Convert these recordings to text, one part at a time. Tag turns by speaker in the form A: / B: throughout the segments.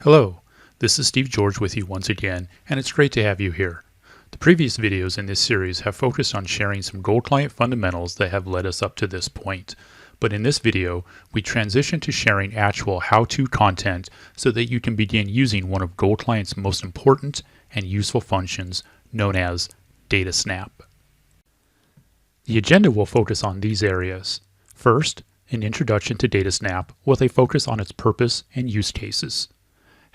A: Hello, this is Steve George with you once again, and it's great to have you here. The previous videos in this series have focused on sharing some Gold Client fundamentals that have led us up to this point. But in this video, we transition to sharing actual how-to content so that you can begin using one of Gold Client's most important and useful functions known as Data Snap. The agenda will focus on these areas. First, an introduction to Data Snap with a focus on its purpose and use cases.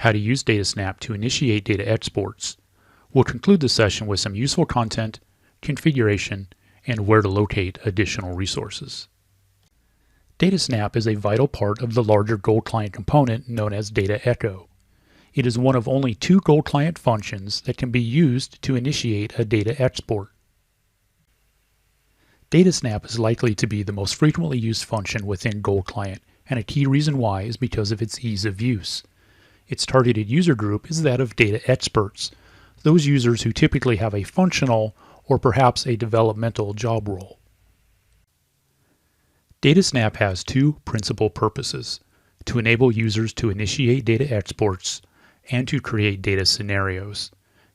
A: How to use Data Snap to initiate data exports. We'll conclude the session with some useful content, configuration, and where to locate additional resources. Data Snap is a vital part of the larger Gold Client component known as Data Echo. It is one of only two Gold Client functions that can be used to initiate a data export. Data Snap is likely to be the most frequently used function within Gold Client, and a key reason why is because of its ease of use. Its targeted user group is that of data experts, those users who typically have a functional or perhaps a developmental job role. Data Snap has two principal purposes: to enable users to initiate data exports and to create data scenarios.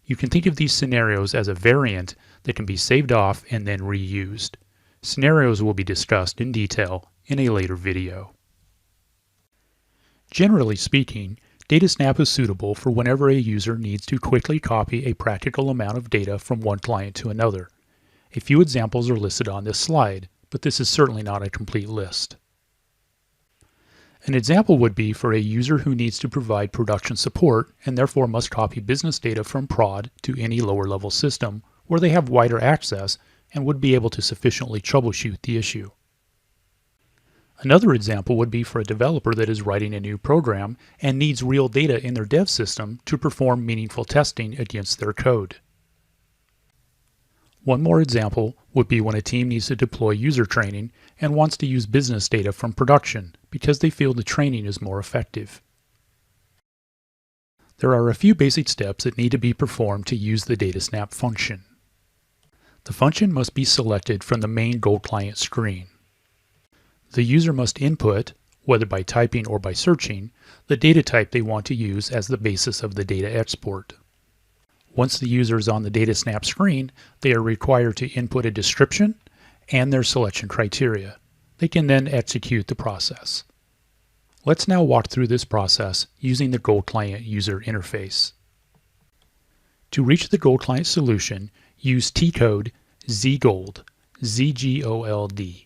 A: You can think of these scenarios as a variant that can be saved off and then reused. Scenarios will be discussed in detail in a later video. Generally speaking, Data Snap is suitable for whenever a user needs to quickly copy a practical amount of data from one client to another. A few examples are listed on this slide, but this is certainly not a complete list. An example would be for a user who needs to provide production support and therefore must copy business data from prod to any lower level system where they have wider access and would be able to sufficiently troubleshoot the issue. Another example would be for a developer that is writing a new program and needs real data in their dev system to perform meaningful testing against their code. One more example would be when a team needs to deploy user training and wants to use business data from production because they feel the training is more effective. There are a few basic steps that need to be performed to use the Data Snap function. The function must be selected from the main Gold Client screen. The user must input, whether by typing or by searching, the data type they want to use as the basis of the data export. Once the user is on the Data Snap screen, they are required to input a description and their selection criteria. They can then execute the process. Let's now walk through this process using the Gold Client user interface. To reach the Gold Client solution, use T-code ZGOLD, Z-G-O-L-D.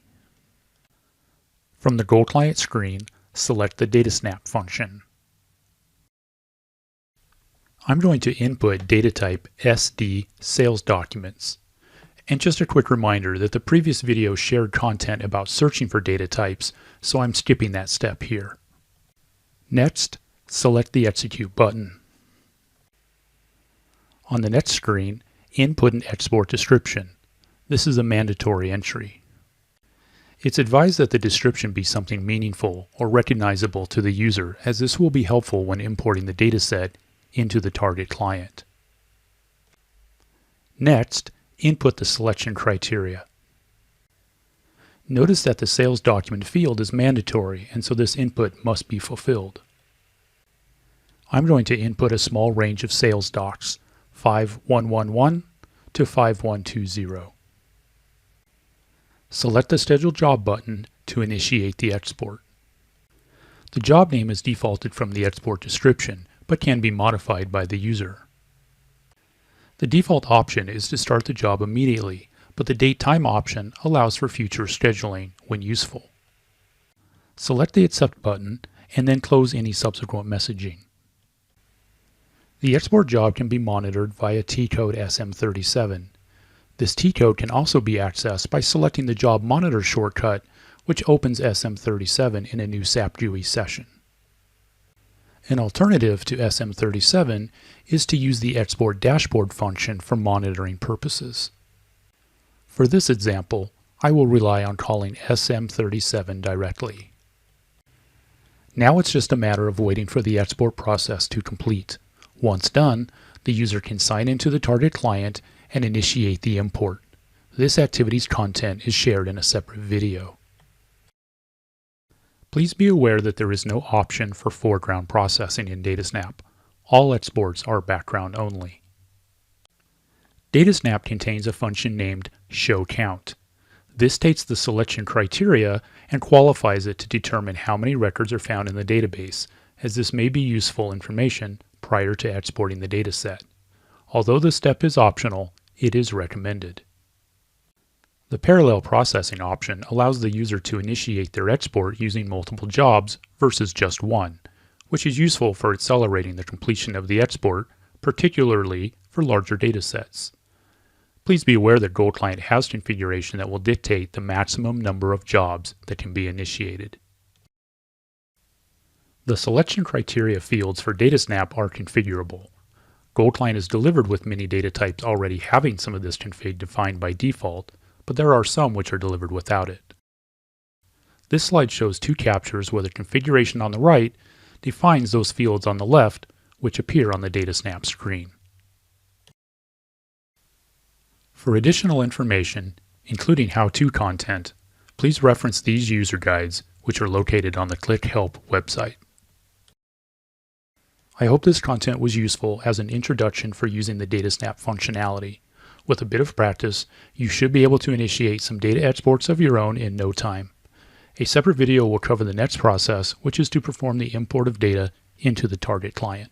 A: From the Gold Client screen, select the Data Snap function. I'm going to input data type SD sales documents. And just a quick reminder that the previous video shared content about searching for data types, so I'm skipping that step here. Next, select the Execute button. On the next screen, input an export description. This is a mandatory entry. It's advised that the description be something meaningful or recognizable to the user, as this will be helpful when importing the dataset into the target client. Next, input the selection criteria. Notice that the sales document field is mandatory, and so this input must be fulfilled. I'm going to input a small range of sales docs, 5111 to 5120. Select the Schedule Job button to initiate the export. The job name is defaulted from the export description, but can be modified by the user. The default option is to start the job immediately, but the date-time option allows for future scheduling when useful. Select the Accept button and then close any subsequent messaging. The export job can be monitored via T-code SM37. This T-code can also be accessed by selecting the Job Monitor shortcut, which opens SM37 in a new SAP GUI session. An alternative to SM37 is to use the Export Dashboard function for monitoring purposes. For this example, I will rely on calling SM37 directly. Now it's just a matter of waiting for the export process to complete. Once done, the user can sign into the target client and initiate the import. This activity's content is shared in a separate video. Please be aware that there is no option for foreground processing in DataSnap. All exports are background only. DataSnap contains a function named showCount. This states the selection criteria and qualifies it to determine how many records are found in the database, as this may be useful information prior to exporting the dataset. Although this step is optional, it is recommended. The parallel processing option allows the user to initiate their export using multiple jobs versus just one, which is useful for accelerating the completion of the export, particularly for larger datasets. Please be aware that Gold Client has configuration that will dictate the maximum number of jobs that can be initiated. The selection criteria fields for DataSnap are configurable. Gold Client is delivered with many data types already having some of this config defined by default, but there are some which are delivered without it. This slide shows two captures where the configuration on the right defines those fields on the left, which appear on the DataSnap screen. For additional information, including how-to content, please reference these user guides, which are located on the Qlik Help website. I hope this content was useful as an introduction for using the DataSnap functionality. With a bit of practice, you should be able to initiate some data exports of your own in no time. A separate video will cover the next process, which is to perform the import of data into the target client.